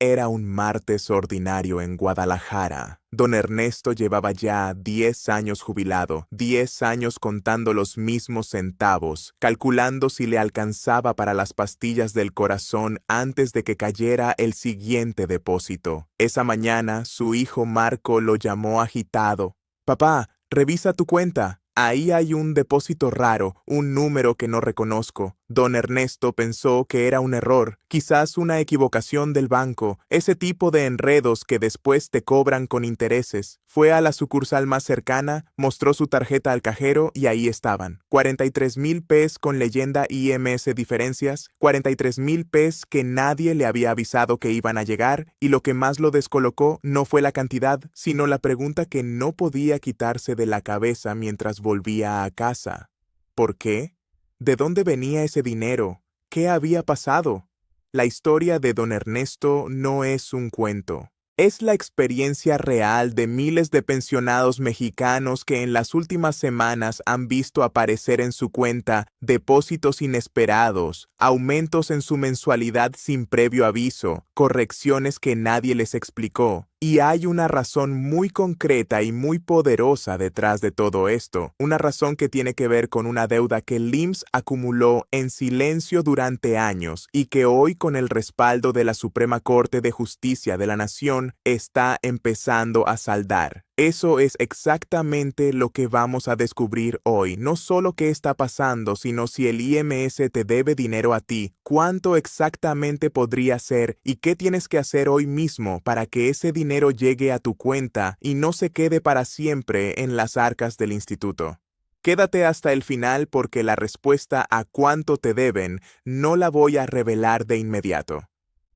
Era un martes ordinario en Guadalajara. Don Ernesto llevaba ya 10 años jubilado, 10 años contando los mismos centavos, calculando si le alcanzaba para las pastillas del corazón antes de que cayera el siguiente depósito. Esa mañana, su hijo Marco lo llamó agitado. «Papá, revisa tu cuenta. Ahí hay un depósito raro, un número que no reconozco». Don Ernesto pensó que era un error, quizás una equivocación del banco, ese tipo de enredos que después te cobran con intereses. Fue a la sucursal más cercana, mostró su tarjeta al cajero y ahí estaban. 43,000 pes con leyenda IMS diferencias, 43,000 pes que nadie le había avisado que iban a llegar, y lo que más lo descolocó no fue la cantidad, sino la pregunta que no podía quitarse de la cabeza mientras volvía a casa. ¿Por qué? ¿De dónde venía ese dinero? ¿Qué había pasado? La historia de don Ernesto no es un cuento. Es la experiencia real de miles de pensionados mexicanos que en las últimas semanas han visto aparecer en su cuenta depósitos inesperados, aumentos en su mensualidad sin previo aviso, correcciones que nadie les explicó. Y hay una razón muy concreta y muy poderosa detrás de todo esto, una razón que tiene que ver con una deuda que el IMSS acumuló en silencio durante años y que hoy, con el respaldo de la Suprema Corte de Justicia de la Nación, está empezando a saldar. Eso es exactamente lo que vamos a descubrir hoy. No solo qué está pasando, sino si el IMS te debe dinero a ti, cuánto exactamente podría ser y qué tienes que hacer hoy mismo para que ese dinero llegue a tu cuenta y no se quede para siempre en las arcas del instituto. Quédate hasta el final porque la respuesta a cuánto te deben no la voy a revelar de inmediato.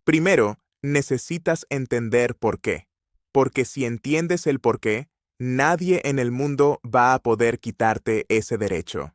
Primero, necesitas entender por qué. Porque si entiendes el por qué, nadie en el mundo va a poder quitarte ese derecho.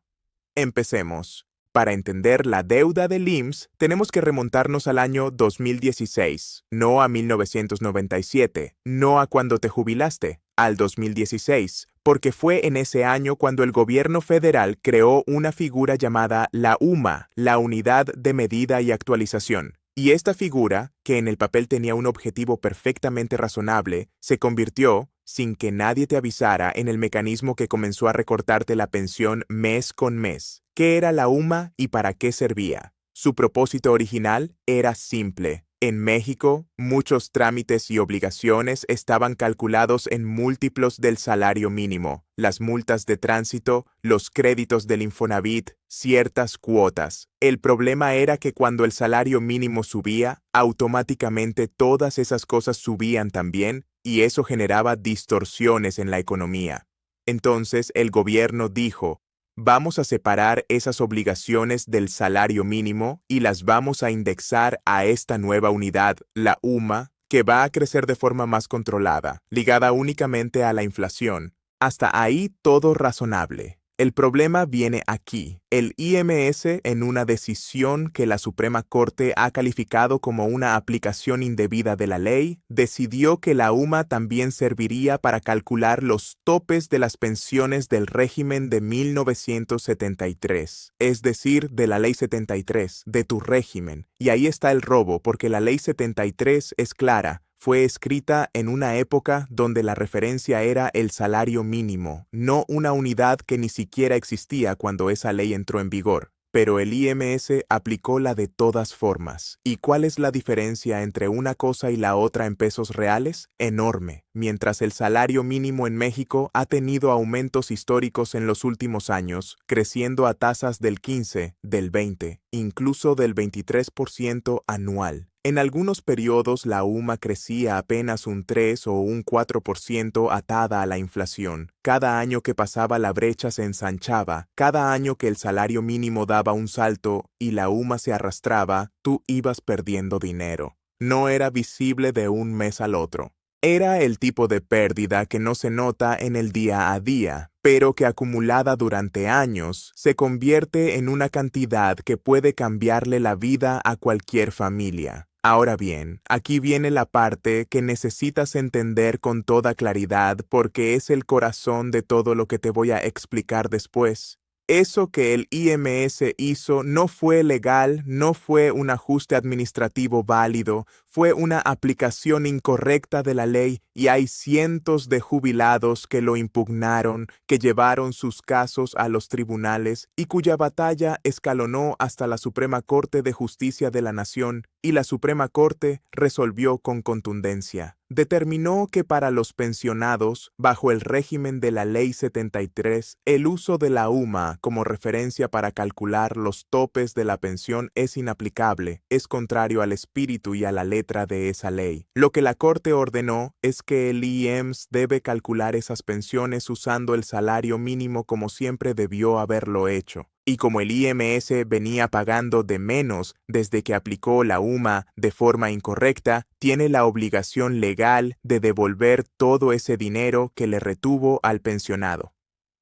Empecemos. Para entender la deuda del IMSS, tenemos que remontarnos al año 2016, no a 1997, no a cuando te jubilaste, al 2016, porque fue en ese año cuando el gobierno federal creó una figura llamada la UMA, la Unidad de Medida y Actualización. Y esta figura, que en el papel tenía un objetivo perfectamente razonable, se convirtió, sin que nadie te avisara, en el mecanismo que comenzó a recortarte la pensión mes con mes. ¿Qué era la UMA y para qué servía? Su propósito original era simple. En México, muchos trámites y obligaciones estaban calculados en múltiplos del salario mínimo, las multas de tránsito, los créditos del Infonavit, ciertas cuotas. El problema era que cuando el salario mínimo subía, automáticamente todas esas cosas subían también, y eso generaba distorsiones en la economía. Entonces el gobierno dijo: vamos a separar esas obligaciones del salario mínimo y las vamos a indexar a esta nueva unidad, la UMA, que va a crecer de forma más controlada, ligada únicamente a la inflación. Hasta ahí todo razonable. El problema viene aquí. El IMS, en una decisión que la Suprema Corte ha calificado como una aplicación indebida de la ley, decidió que la UMA también serviría para calcular los topes de las pensiones del régimen de 1973, es decir, de la Ley 73, de tu régimen. Y ahí está el robo, porque la Ley 73 es clara. Fue escrita en una época donde la referencia era el salario mínimo, no una unidad que ni siquiera existía cuando esa ley entró en vigor. Pero el IMS aplicó la de todas formas. ¿Y cuál es la diferencia entre una cosa y la otra en pesos reales? Enorme. Mientras el salario mínimo en México ha tenido aumentos históricos en los últimos años, creciendo a tasas del 15, del 20, incluso del 23% anual. En algunos periodos la UMA crecía apenas un 3 o un 4% atada a la inflación. Cada año que pasaba la brecha se ensanchaba, cada año que el salario mínimo daba un salto y la UMA se arrastraba, tú ibas perdiendo dinero. No era visible de un mes al otro. Era el tipo de pérdida que no se nota en el día a día, pero que acumulada durante años se convierte en una cantidad que puede cambiarle la vida a cualquier familia. Ahora bien, aquí viene la parte que necesitas entender con toda claridad porque es el corazón de todo lo que te voy a explicar después. Eso que el IMS hizo no fue legal, no fue un ajuste administrativo válido, Fue una aplicación incorrecta de la ley y hay cientos de jubilados que lo impugnaron, que llevaron sus casos a los tribunales y cuya batalla escalonó hasta la Suprema Corte de Justicia de la Nación, y la Suprema Corte resolvió con contundencia. Determinó que para los pensionados, bajo el régimen de la Ley 73, el uso de la UMA como referencia para calcular los topes de la pensión es inaplicable, es contrario al espíritu y a la letra de esa ley. Lo que la Corte ordenó es que el IEMS debe calcular esas pensiones usando el salario mínimo como siempre debió haberlo hecho. Y como el IMS venía pagando de menos desde que aplicó la UMA de forma incorrecta, tiene la obligación legal de devolver todo ese dinero que le retuvo al pensionado.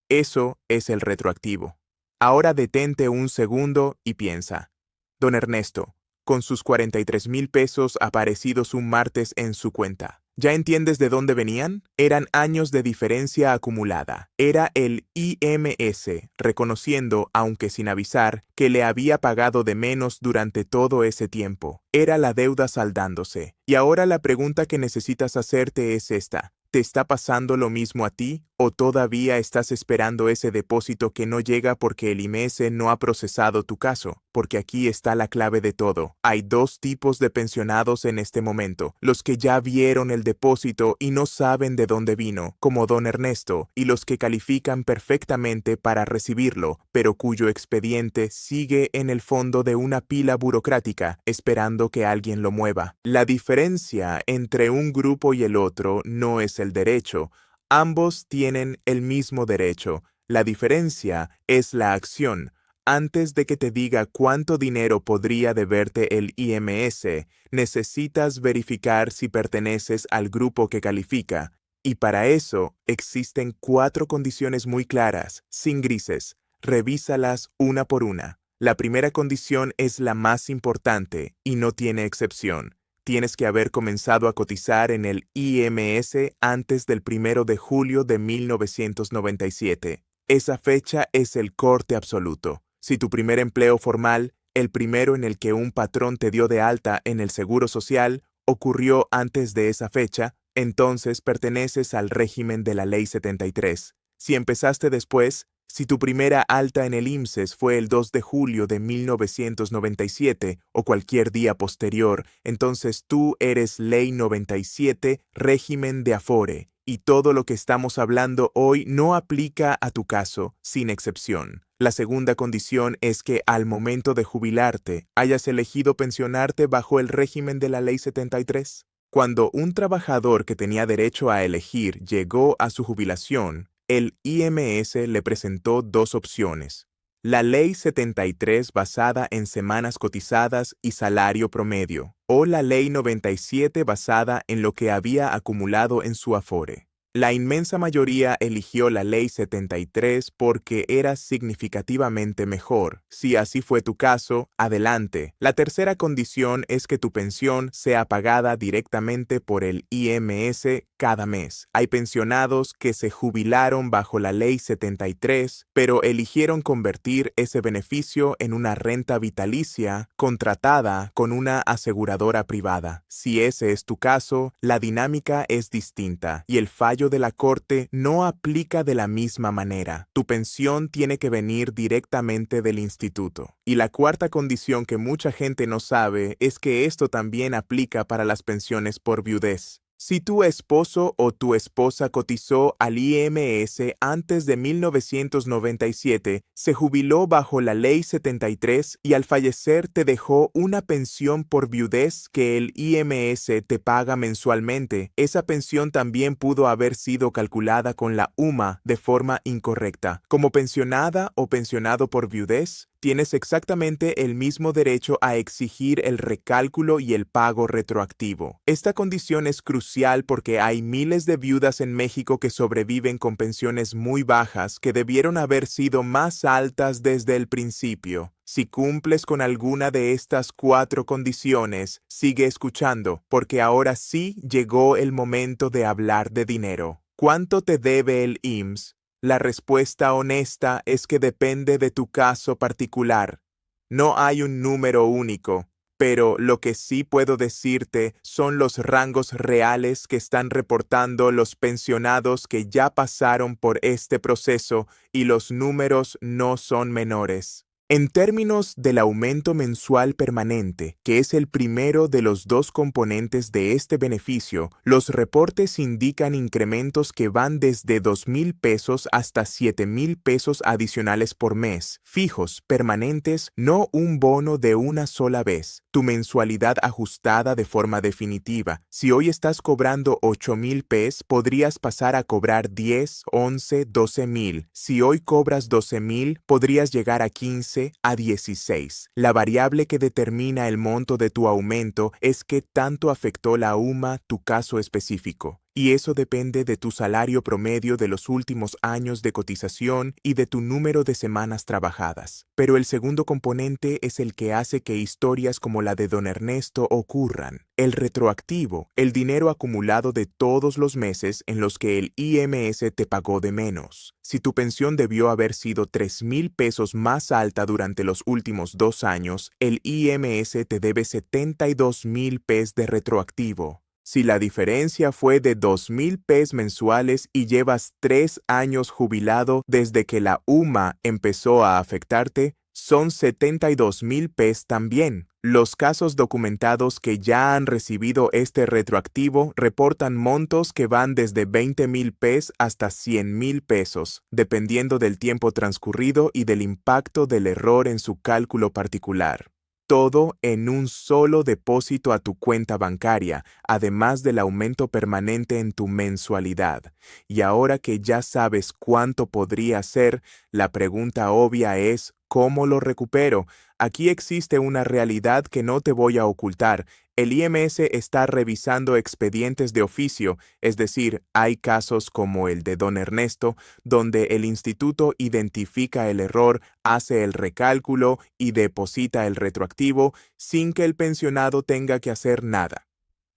Eso es el retroactivo. Ahora detente un segundo y piensa. Don Ernesto, con sus 43,000 pesos aparecidos un martes en su cuenta. ¿Ya entiendes de dónde venían? Eran años de diferencia acumulada. Era el IMS, reconociendo, aunque sin avisar, que le había pagado de menos durante todo ese tiempo. Era la deuda saldándose. Y ahora la pregunta que necesitas hacerte es esta. ¿Te está pasando lo mismo a ti? ¿O todavía estás esperando ese depósito que no llega porque el IMS no ha procesado tu caso? Porque aquí está la clave de todo. Hay dos tipos de pensionados en este momento. Los que ya vieron el depósito y no saben de dónde vino, como don Ernesto, y los que califican perfectamente para recibirlo, pero cuyo expediente sigue en el fondo de una pila burocrática, esperando que alguien lo mueva. La diferencia entre un grupo y el otro no es el derecho. Ambos tienen el mismo derecho. La diferencia es la acción. Antes de que te diga cuánto dinero podría deberte el IMS, necesitas verificar si perteneces al grupo que califica. Y para eso existen 4 condiciones muy claras, sin grises. Revísalas una por una. La primera condición es la más importante y no tiene excepción. Tienes que haber comenzado a cotizar en el IMS antes del 1 de julio de 1997. Esa fecha es el corte absoluto. Si tu primer empleo formal, el primero en el que un patrón te dio de alta en el Seguro Social, ocurrió antes de esa fecha, entonces perteneces al régimen de la Ley 73. Si empezaste después, si tu primera alta en el IMSS fue el 2 de julio de 1997 o cualquier día posterior, entonces tú eres Ley 97, régimen de Afore, y todo lo que estamos hablando hoy no aplica a tu caso, sin excepción. La segunda condición es que al momento de jubilarte hayas elegido pensionarte bajo el régimen de la Ley 73. Cuando un trabajador que tenía derecho a elegir llegó a su jubilación, el IMS le presentó 2 opciones. La Ley 73 basada en semanas cotizadas y salario promedio, o la Ley 97 basada en lo que había acumulado en su Afore. La inmensa mayoría eligió la Ley 73 porque era significativamente mejor. Si así fue tu caso, adelante. La tercera condición es que tu pensión sea pagada directamente por el IMS cada mes. Hay pensionados que se jubilaron bajo la Ley 73, pero eligieron convertir ese beneficio en una renta vitalicia contratada con una aseguradora privada. Si ese es tu caso, la dinámica es distinta y el fallo de la Corte no aplica de la misma manera. Tu pensión tiene que venir directamente del instituto. Y la cuarta condición que mucha gente no sabe es que esto también aplica para las pensiones por viudez. Si tu esposo o tu esposa cotizó al IMS antes de 1997, se jubiló bajo la Ley 73 y al fallecer te dejó una pensión por viudez que el IMS te paga mensualmente, esa pensión también pudo haber sido calculada con la UMA de forma incorrecta. Como pensionada o pensionado por viudez, tienes exactamente el mismo derecho a exigir el recálculo y el pago retroactivo. Esta condición es crucial porque hay miles de viudas en México que sobreviven con pensiones muy bajas que debieron haber sido más altas desde el principio. Si cumples con alguna de estas 4 condiciones, sigue escuchando, porque ahora sí llegó el momento de hablar de dinero. ¿Cuánto te debe el IMSS? La respuesta honesta es que depende de tu caso particular. No hay un número único, Pero lo que sí puedo decirte son los rangos reales que están reportando los pensionados que ya pasaron por este proceso y los números no son menores. En términos del aumento mensual permanente, que es el primero de los dos componentes de este beneficio, los reportes indican incrementos que van desde 2,000 pesos hasta 7,000 pesos adicionales por mes, fijos, permanentes, no un bono de una sola vez. Tu mensualidad ajustada de forma definitiva. Si hoy estás cobrando 8,000 pesos, podrías pasar a cobrar 10, 11, 12,000. Si hoy cobras 12,000, podrías llegar a 15, a 16. La variable que determina el monto de tu aumento es qué tanto afectó la UMA tu caso específico. Y eso depende de tu salario promedio de los últimos años de cotización y de tu número de semanas trabajadas. Pero el segundo componente es el que hace que historias como la de don Ernesto ocurran. El retroactivo, el dinero acumulado de todos los meses en los que el IMS te pagó de menos. Si tu pensión debió haber sido 3,000 pesos más alta durante los últimos 2 años, el IMS te debe 72,000 pesos de retroactivo. Si la diferencia fue de 2,000 pesos mensuales y llevas 3 años jubilado desde que la UMA empezó a afectarte, son 72,000 pesos también. Los casos documentados que ya han recibido este retroactivo reportan montos que van desde 20,000 pesos hasta 100,000 pesos, dependiendo del tiempo transcurrido y del impacto del error en su cálculo particular. Todo en un solo depósito a tu cuenta bancaria, además del aumento permanente en tu mensualidad. Y ahora que ya sabes cuánto podría ser, la pregunta obvia es, ¿cómo lo recupero? Aquí existe una realidad que no te voy a ocultar. El IMS está revisando expedientes de oficio, es decir, hay casos como el de don Ernesto, donde el instituto identifica el error, hace el recálculo y deposita el retroactivo sin que el pensionado tenga que hacer nada.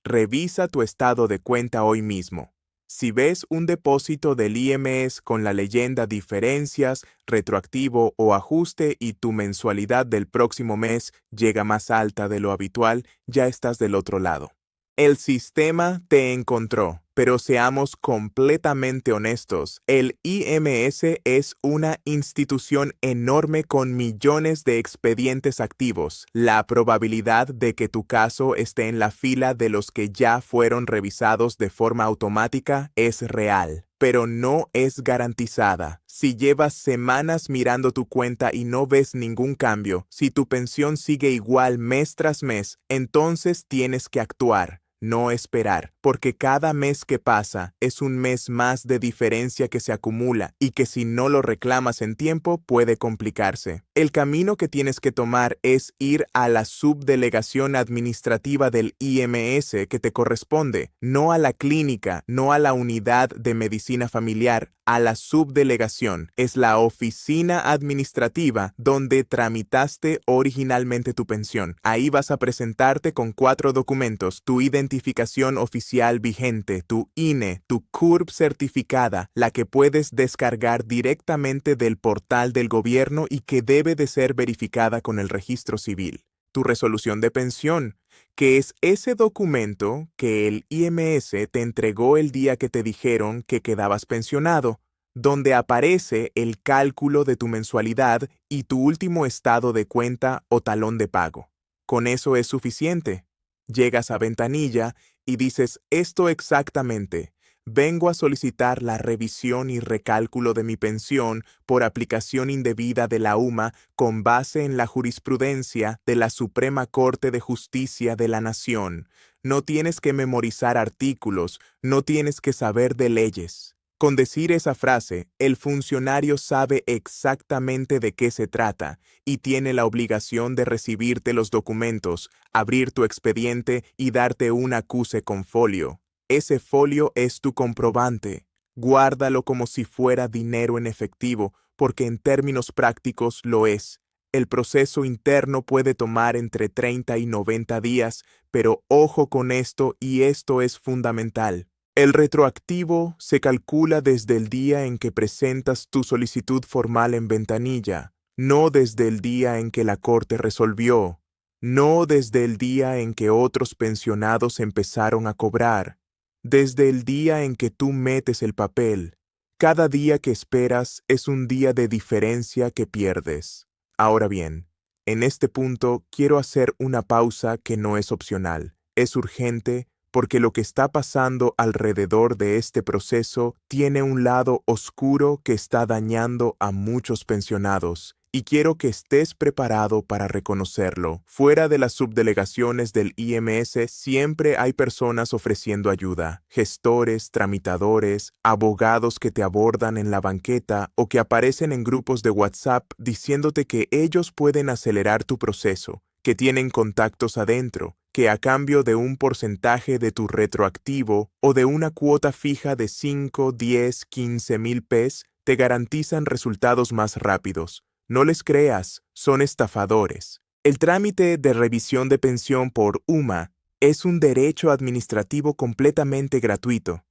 Revisa tu estado de cuenta hoy mismo. Si ves un depósito del IMS con la leyenda diferencias, retroactivo o ajuste y tu mensualidad del próximo mes llega más alta de lo habitual, ya estás del otro lado. El sistema te encontró, pero seamos completamente honestos. El IMS es una institución enorme con millones de expedientes activos. La probabilidad de que tu caso esté en la fila de los que ya fueron revisados de forma automática es real, pero no es garantizada. Si llevas semanas mirando tu cuenta y no ves ningún cambio, si tu pensión sigue igual mes tras mes, entonces tienes que actuar. No esperar, porque cada mes que pasa es un mes más de diferencia que se acumula y que si no lo reclamas en tiempo puede complicarse. El camino que tienes que tomar es ir a la subdelegación administrativa del IMS que te corresponde, no a la clínica, no a la unidad de medicina familiar, a la subdelegación. Es la oficina administrativa donde tramitaste originalmente tu pensión. Ahí vas a presentarte con 4 documentos, tu identificación oficial vigente, tu INE, tu CURP certificada, la que puedes descargar directamente del portal del gobierno y que debe de ser verificada con el registro civil. Tu resolución de pensión, que es ese documento que el IMS te entregó el día que te dijeron que quedabas pensionado, donde aparece el cálculo de tu mensualidad y tu último estado de cuenta o talón de pago. Con eso es suficiente. Llegas a ventanilla y dices esto exactamente. Vengo a solicitar la revisión y recálculo de mi pensión por aplicación indebida de la UMA con base en la jurisprudencia de la Suprema Corte de Justicia de la Nación. No tienes que memorizar artículos, no tienes que saber de leyes. Con decir esa frase, el funcionario sabe exactamente de qué se trata y tiene la obligación de recibirte los documentos, abrir tu expediente y darte un acuse con folio. Ese folio es tu comprobante. Guárdalo como si fuera dinero en efectivo, porque en términos prácticos lo es. El proceso interno puede tomar entre 30 y 90 días, pero ojo con esto y esto es fundamental. El retroactivo se calcula desde el día en que presentas tu solicitud formal en ventanilla, no desde el día en que la Corte resolvió. no desde el día en que otros pensionados empezaron a cobrar, desde el día en que tú metes el papel. Cada día que esperas es un día de diferencia que pierdes. Ahora bien, en este punto quiero hacer una pausa que no es opcional, es urgente porque lo que está pasando alrededor de este proceso tiene un lado oscuro que está dañando a muchos pensionados. Y quiero que estés preparado para reconocerlo. Fuera de las subdelegaciones del IMS siempre hay personas ofreciendo ayuda, gestores, tramitadores, abogados que te abordan en la banqueta o que aparecen en grupos de WhatsApp diciéndote que ellos pueden acelerar tu proceso, que tienen contactos adentro, que a cambio de un porcentaje de tu retroactivo o de una cuota fija de 5, 10, 15 mil pesos, te garantizan resultados más rápidos. No les creas, son estafadores. El trámite de revisión de pensión por UMA es un derecho administrativo completamente gratuito.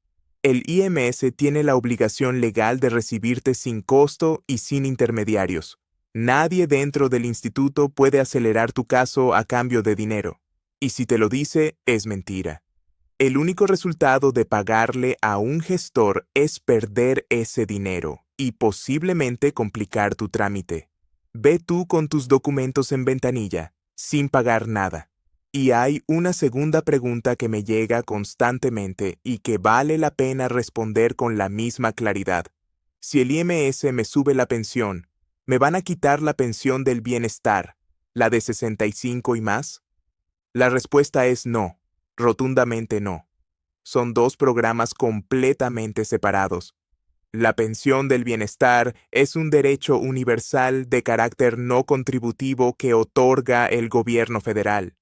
El IMS tiene la obligación legal de recibirte sin costo y sin intermediarios. Nadie dentro del instituto puede acelerar tu caso a cambio de dinero. Y si te lo dice, es mentira. El único resultado de pagarle a un gestor es perder ese dinero y posiblemente complicar tu trámite. Ve tú con tus documentos en ventanilla, sin pagar nada. Y hay una segunda pregunta que me llega constantemente y que vale la pena responder con la misma claridad. Si el IMS me sube la pensión, ¿me van a quitar la pensión del bienestar, la de 65 y más? La respuesta es no, rotundamente no. Son dos programas completamente separados. La pensión del bienestar es un derecho universal de carácter no contributivo que otorga el gobierno federal.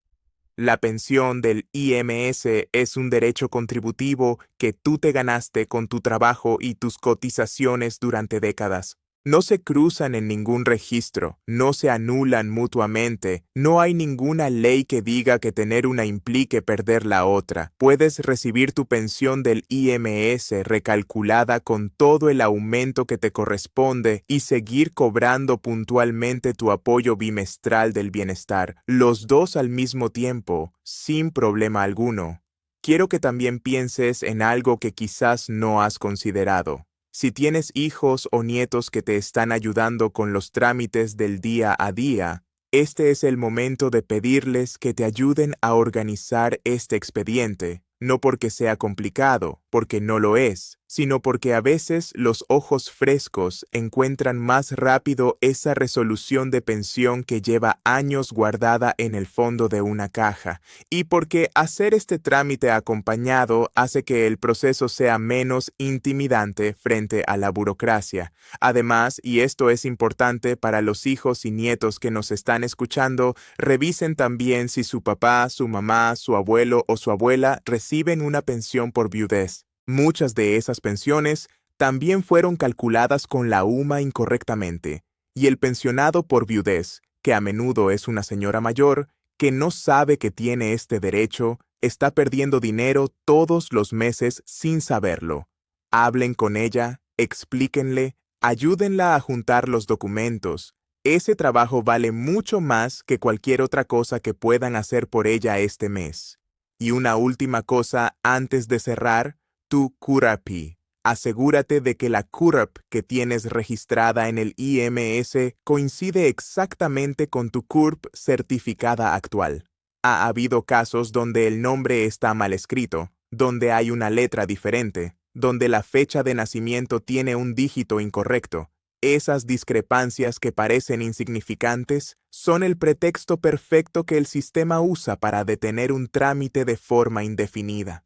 La pensión del IMS es un derecho contributivo que tú te ganaste con tu trabajo y tus cotizaciones durante décadas. No se cruzan en ningún registro, no se anulan mutuamente, no hay ninguna ley que diga que tener una implique perder la otra. Puedes recibir tu pensión del IMS recalculada con todo el aumento que te corresponde y seguir cobrando puntualmente tu apoyo bimestral del bienestar, los dos al mismo tiempo, sin problema alguno. Quiero que también pienses en algo que quizás no has considerado. Si tienes hijos o nietos que te están ayudando con los trámites del día a día, este es el momento de pedirles que te ayuden a organizar este expediente, no porque sea complicado, porque no lo es, sino porque a veces los ojos frescos encuentran más rápido esa resolución de pensión que lleva años guardada en el fondo de una caja, y porque hacer este trámite acompañado hace que el proceso sea menos intimidante frente a la burocracia. Además, y esto es importante para los hijos y nietos que nos están escuchando, revisen también si su papá, su mamá, su abuelo o su abuela reciben una pensión por viudez. Muchas de esas pensiones también fueron calculadas con la UMA incorrectamente, y el pensionado por viudez, que a menudo es una señora mayor, que no sabe que tiene este derecho, está perdiendo dinero todos los meses sin saberlo. Hablen con ella, explíquenle, ayúdenla a juntar los documentos. Ese trabajo vale mucho más que cualquier otra cosa que puedan hacer por ella este mes. Y una última cosa antes de cerrar, tu CURP. Asegúrate de que la CURP que tienes registrada en el IMS coincide exactamente con tu CURP certificada actual. Ha habido casos donde el nombre está mal escrito, donde hay una letra diferente, donde la fecha de nacimiento tiene un dígito incorrecto. Esas discrepancias que parecen insignificantes son el pretexto perfecto que el sistema usa para detener un trámite de forma indefinida.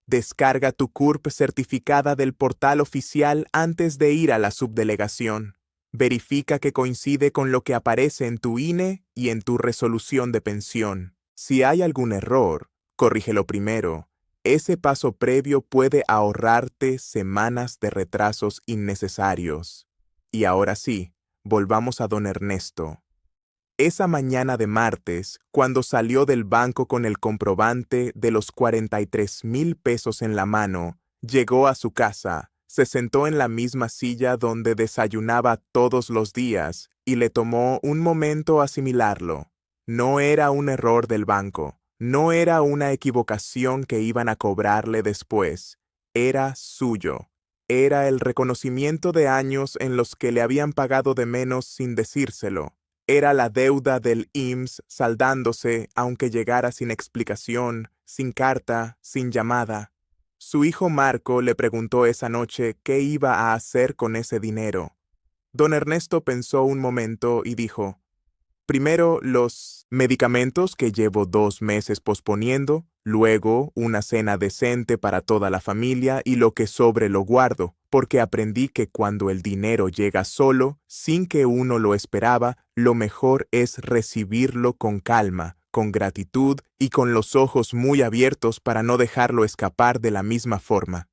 Descarga tu CURP certificada del portal oficial antes de ir a la subdelegación. Verifica que coincide con lo que aparece en tu INE y en tu resolución de pensión. Si hay algún error, corrígelo primero. Ese paso previo puede ahorrarte semanas de retrasos innecesarios. Y ahora sí, volvamos a don Ernesto. Esa mañana de martes, cuando salió del banco con el comprobante de los 43,000 pesos en la mano, llegó a su casa, se sentó en la misma silla donde desayunaba todos los días y le tomó un momento asimilarlo. No era un error del banco, no era una equivocación que iban a cobrarle después, era suyo. Era el reconocimiento de años en los que le habían pagado de menos sin decírselo. Era la deuda del IMSS saldándose, aunque llegara sin explicación, sin carta, sin llamada. Su hijo Marco le preguntó esa noche qué iba a hacer con ese dinero. Don Ernesto pensó un momento y dijo: primero, los medicamentos que llevo 2 meses posponiendo, luego una cena decente para toda la familia y lo que sobre lo guardo, porque aprendí que cuando el dinero llega solo, sin que uno lo esperaba, lo mejor es recibirlo con calma, con gratitud y con los ojos muy abiertos para no dejarlo escapar de la misma forma.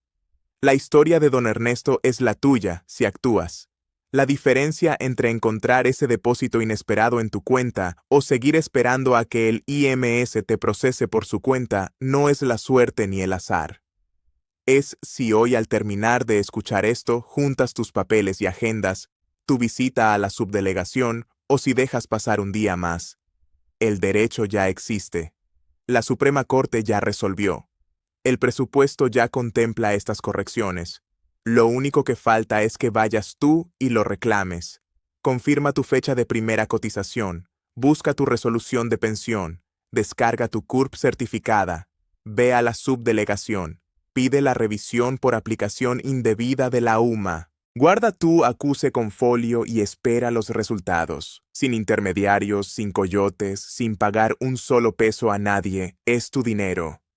La historia de don Ernesto es la tuya si actúas. La diferencia entre encontrar ese depósito inesperado en tu cuenta o seguir esperando a que el IMS te procese por su cuenta no es la suerte ni el azar. Es si hoy al terminar de escuchar esto juntas tus papeles y agendas, tu visita a la subdelegación o si dejas pasar un día más. El derecho ya existe. La Suprema Corte ya resolvió. El presupuesto ya contempla estas correcciones. Lo único que falta es que vayas tú y lo reclames. Confirma tu fecha de primera cotización, busca tu resolución de pensión, descarga tu CURP certificada, ve a la subdelegación, pide la revisión por aplicación indebida de la UMA. Guarda tu acuse con folio y espera los resultados. Sin intermediarios, sin coyotes, sin pagar un solo peso a nadie, es tu dinero.